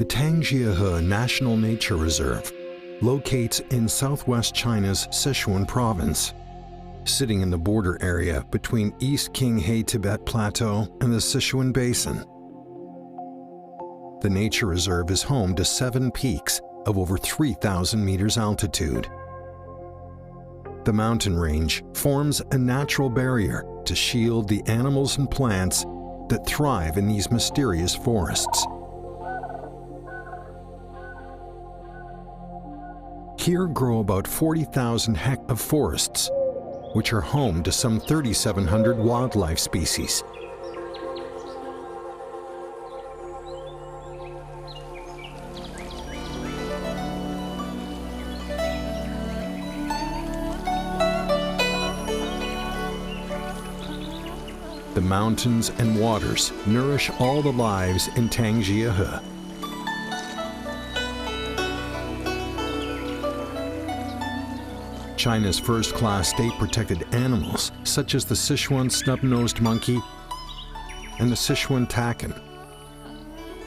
The Tangjiahe National Nature Reserve locates in southwest China's Sichuan province, sitting in the border area between East Qinghai Tibet Plateau and the Sichuan Basin. The nature reserve is home to 7 peaks of over 3,000 meters altitude. The mountain range forms a natural barrier to shield the animals and plants that thrive in these mysterious forests. Here grow about 40,000 hectares of forests, which are home to some 3,700 wildlife species. The mountains and waters nourish all the lives in Tangjiahe. China's first-class state-protected animals, such as the Sichuan snub-nosed monkey and the Sichuan takin,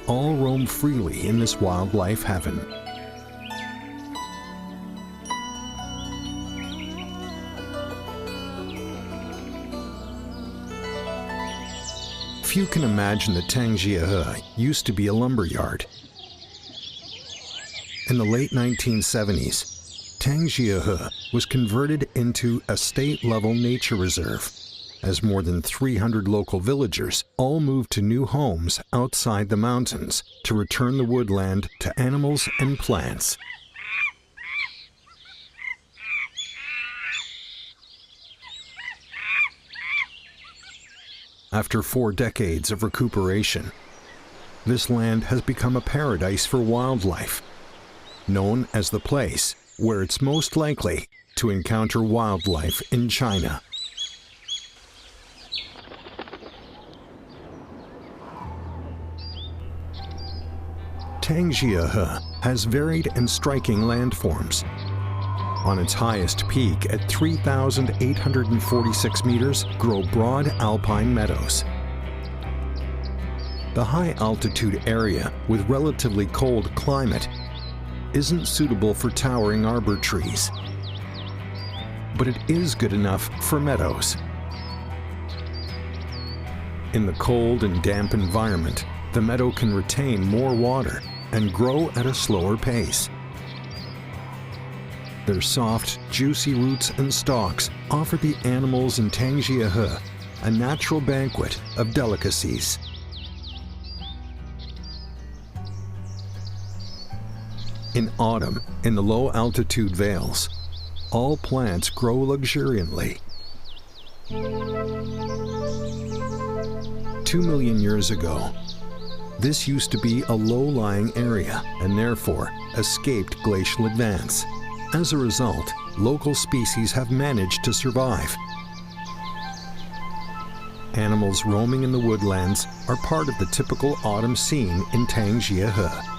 all roam freely in this wildlife heaven. Few can imagine that Tangjiahe used to be a lumber yard. In the late 1970s, Tangjiahe was converted into a state-level nature reserve, as more than 300 local villagers all moved to new homes outside the mountains to return the woodland to animals and plants. After 4 decades of recuperation, this land has become a paradise for wildlife, known as the place where it's most likely to encounter wildlife in China. Tangjiahe has varied and striking landforms. On its highest peak at 3,846 meters grow broad alpine meadows. The high-altitude area with relatively cold climate isn't suitable for towering arbor trees, but it is good enough for meadows. In the cold and damp environment, the meadow can retain more water and grow at a slower pace. Their soft, juicy roots and stalks offer the animals in Tangjiahe a natural banquet of delicacies. In autumn, in the low-altitude vales, all plants grow luxuriantly. 2 million years ago, this used to be a low-lying area and therefore escaped glacial advance. As a result, local species have managed to survive. Animals roaming in the woodlands are part of the typical autumn scene in Tangjiahe.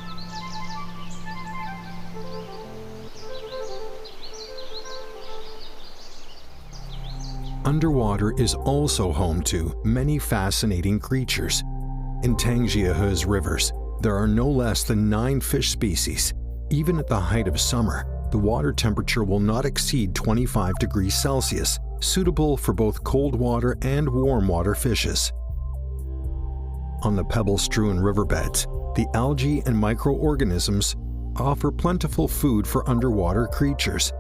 Underwater is also home to many fascinating creatures. In Tangjiahe's rivers, there are no less than 9 fish species. Even at the height of summer, the water temperature will not exceed 25 degrees Celsius, suitable for both cold water and warm water fishes. On the pebble-strewn riverbeds, the algae and microorganisms offer plentiful food for underwater creatures.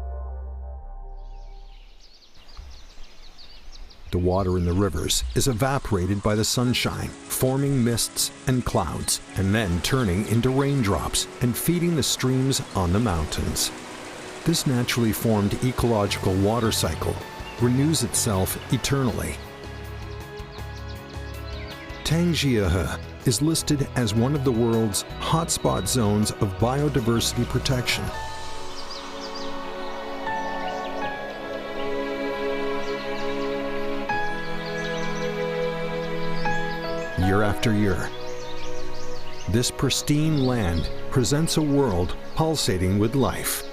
The water in the rivers is evaporated by the sunshine, forming mists and clouds, and then turning into raindrops and feeding the streams on the mountains. This naturally formed ecological water cycle renews itself eternally. Tangjiahe is listed as one of the world's hotspot zones of biodiversity protection. Year after year, this pristine land presents a world pulsating with life.